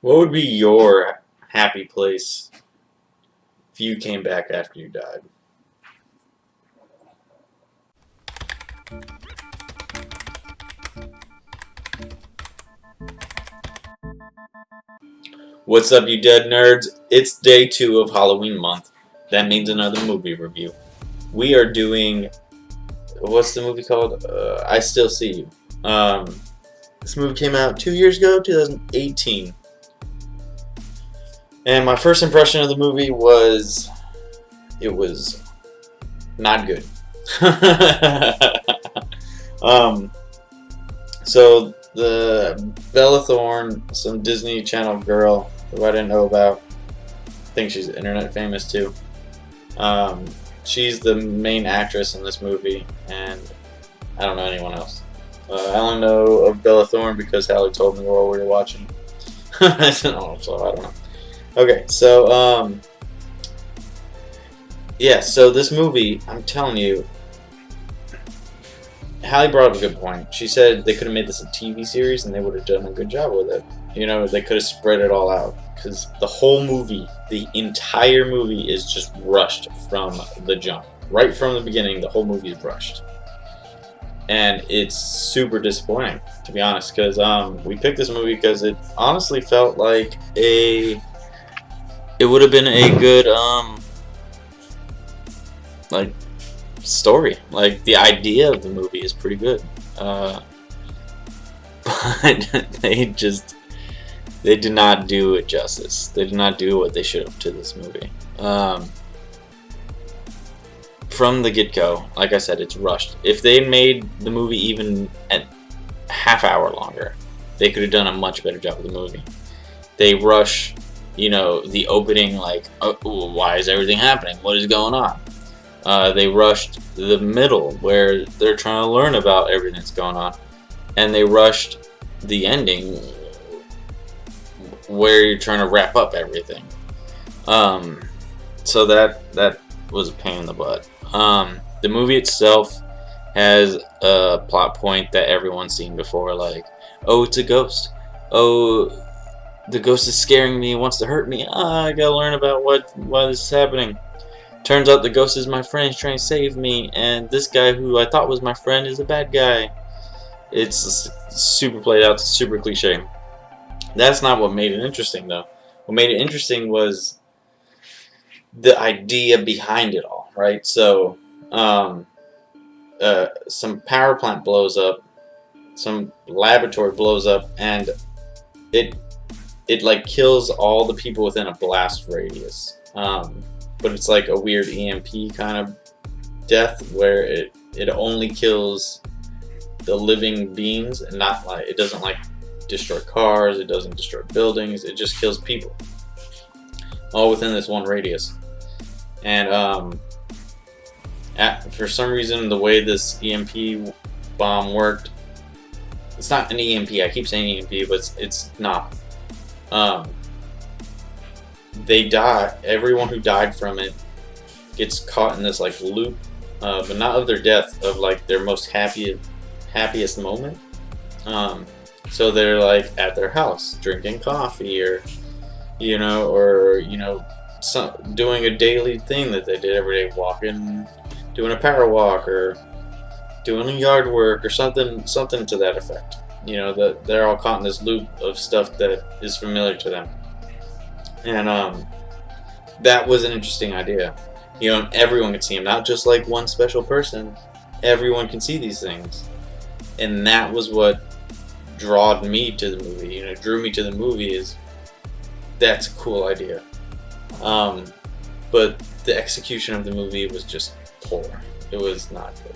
What would be your happy place if you came back after you died? What's up, you dead nerds? It's day 2 of Halloween month. That means another movie review. We are doing, what's the movie called? I Still See You. This movie came out 2 years ago, 2018. And my first impression of the movie was, it was not good. So the Bella Thorne, some Disney Channel girl who I didn't know about, I think she's internet famous too. She's the main actress in this movie, and I don't know anyone else. I only know of Bella Thorne because Hallie told me while we were watching. So I don't know. Okay, so yeah, so this movie, I'm telling you, Hallie brought up a good point. She said they could have made this a TV series and they would have done a good job with it. You know, they could have spread it all out. Because the whole movie, the entire movie is just rushed from the jump. Right from the beginning, the whole movie is rushed. And it's super disappointing, to be honest. Because we picked this movie because it honestly felt like it would have been a good, like, story. Like, the idea of the movie is pretty good, but they did not do it justice. They did not do what they should have to this movie. From the get-go, like I said, it's rushed. If they made the movie even a half hour longer, they could have done a much better job of the movie. They rush, the opening, like, oh, why is everything happening? What is going on? They rushed the middle where they're trying to learn about everything that's going on, and they rushed the ending where you're trying to wrap up everything. So that was a pain in the butt. The movie itself has a plot point that everyone's seen before, like, oh, it's a ghost. Oh, the ghost is scaring me and wants to hurt me. I gotta learn about why this is happening. Turns out the ghost is my friend, he's trying to save me, and this guy who I thought was my friend is a bad guy. It's super played out, super cliche. That's not what made it interesting, though. What made it interesting was the idea behind it all, right? So, some power plant blows up, some laboratory blows up, and it like kills all the people within a blast radius. But it's like a weird EMP kind of death where it only kills the living beings, and not like, it doesn't like destroy cars, it doesn't destroy buildings, it just kills people, all within this one radius. And for some reason, the way this EMP bomb worked, it's not an EMP, I keep saying EMP, but it's not. They die. Everyone who died from it gets caught in this like loop, but not of their death, of like their most happiest moment. So they're like at their house drinking coffee, or doing a daily thing that they did every day, walking, doing a power walk, or doing yard work, or something to that effect. That they're all caught in this loop of stuff that is familiar to them. And that was an interesting idea. Everyone can see them, not just like one special person. Everyone can see these things, and that was what drew me to the movie. Drew me to the movie is that's a cool idea. But the execution of the movie was just poor. It was not good.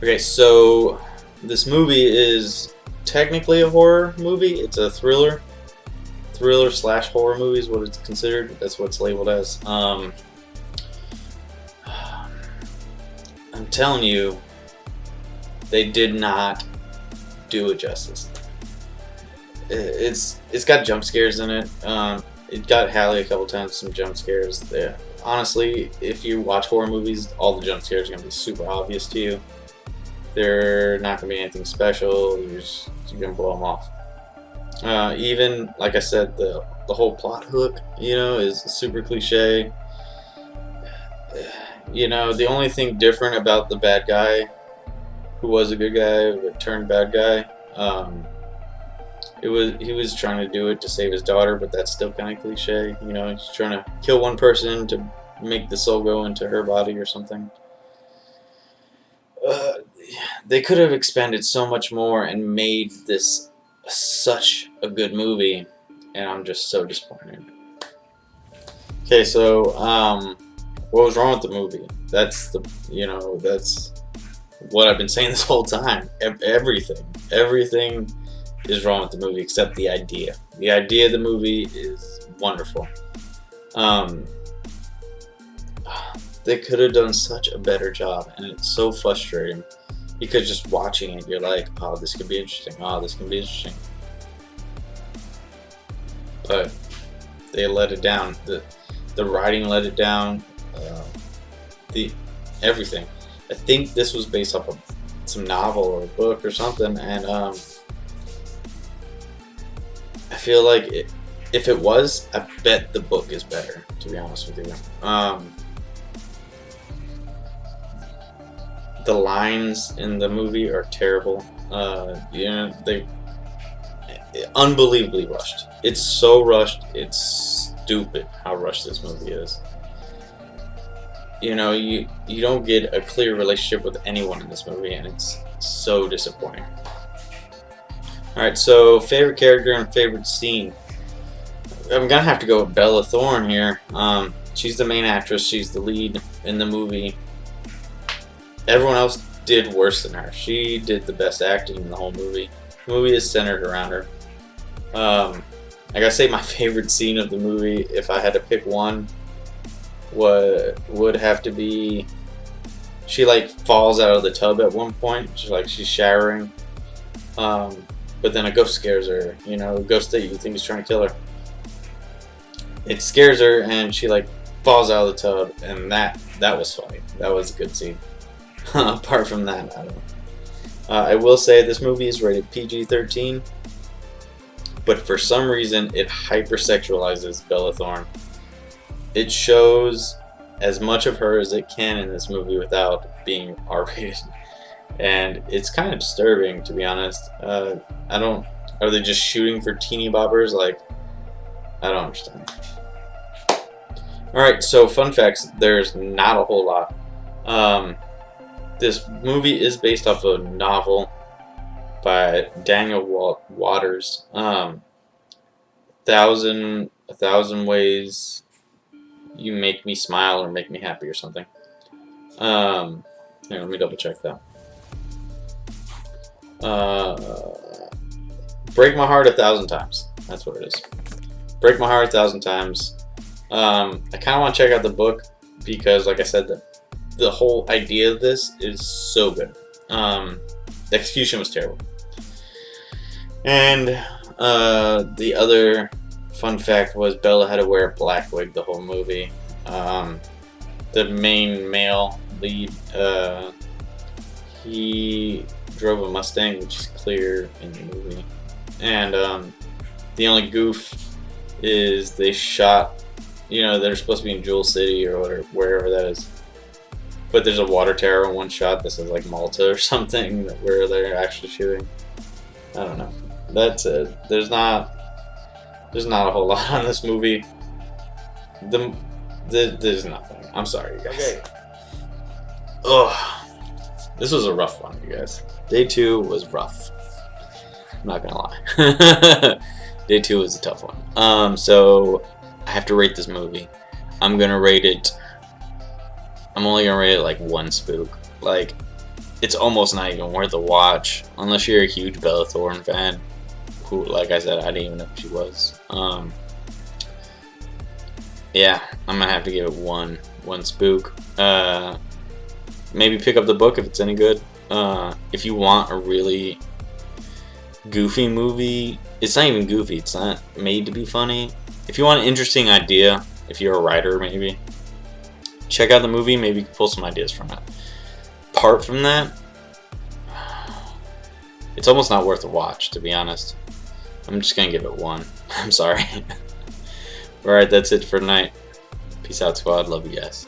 Okay, so this movie is technically a horror movie. It's a thriller / horror movie is what it's considered. That's what it's labeled as. I'm telling you, they did not do it justice. It's got jump scares in it. It got Hallie a couple times, some jump scares there. Honestly, if you watch horror movies, all the jump scares are going to be super obvious to you. They're not going to be anything special. You're going to blow them off. Even like I said, the whole plot hook, is super cliche. The only thing different about the bad guy, who was a good guy but turned bad guy, he was trying to do it to save his daughter, but that's still kind of cliche. He's trying to kill one person to make the soul go into her body or something. Uh, they could have expanded so much more and made this such a good movie, and I'm just so disappointed. Okay, so what was wrong with the movie? That's what I've been saying this whole time. Everything is wrong with the movie except the idea. The idea of the movie is wonderful. They could have done such a better job, and it's so frustrating because just watching it, you're like, oh, this could be interesting. Oh, this can be interesting. But they let it down. The writing let it down. The everything. I think this was based off of some novel or a book or something, and I feel like if it was, I bet the book is better. To be honest with you, the lines in the movie are terrible. They unbelievably rushed. It's so rushed. It's stupid how rushed this movie is. You don't get a clear relationship with anyone in this movie, and it's so disappointing. Alright, so favorite character and favorite scene. I'm gonna have to go with Bella Thorne here. She's the main actress. She's the lead in the movie. Everyone else did worse than her. She did the best acting in the whole movie. The movie is centered around her. I gotta say my favorite scene of the movie, if I had to pick one, would have to be she falls out of the tub at one point. She's showering. But then a ghost scares her. A ghost that you think is trying to kill her. It scares her, and she falls out of the tub, and that was funny. That was a good scene. Apart from that, I don't know. I will say this movie is rated PG-13, but for some reason it hypersexualizes Bella Thorne. It shows as much of her as it can in this movie without being R-rated, and it's kind of disturbing, to be honest. Are they just shooting for teeny boppers? I don't understand. Alright, so fun facts. There's not a whole lot. This movie is based off a novel by Daniel Waters. A thousand ways you make me smile or make me happy or something. Here, let me double check that. Break my heart 1,000 times. That's what it is. Break my heart 1,000 times. I kind of want to check out the book because, like I said, the whole idea of this is so good. The execution was terrible. And the other fun fact was Bella had to wear a black wig the whole movie. The main male lead, he drove a Mustang, which is clear in the movie. And the only goof is they shot, they're supposed to be in Jewel City or wherever that is. But there's a water tower in one shot that says Malta or something where they're actually shooting. I don't know. That's it. There's not a whole lot on this movie. There's nothing. I'm sorry, you guys. Okay. Ugh. This was a rough one, you guys. Day 2 was rough. I'm not gonna lie. Day 2 was a tough one. So I have to rate this movie. I'm only gonna rate it 1 spook. It's almost not even worth a watch unless you're a huge Bella Thorne fan. Who, like I said, I didn't even know who she was. Yeah, I'm gonna have to give it one spook. Maybe pick up the book if it's any good. If you want a really goofy movie, it's not even goofy. It's not made to be funny. If you want an interesting idea, if you're a writer, maybe check out the movie. Maybe pull some ideas from it. Apart from that, it's almost not worth a watch, to be honest. I'm just gonna give it 1. I'm sorry. Alright, that's it for tonight. Peace out, squad. Love you guys.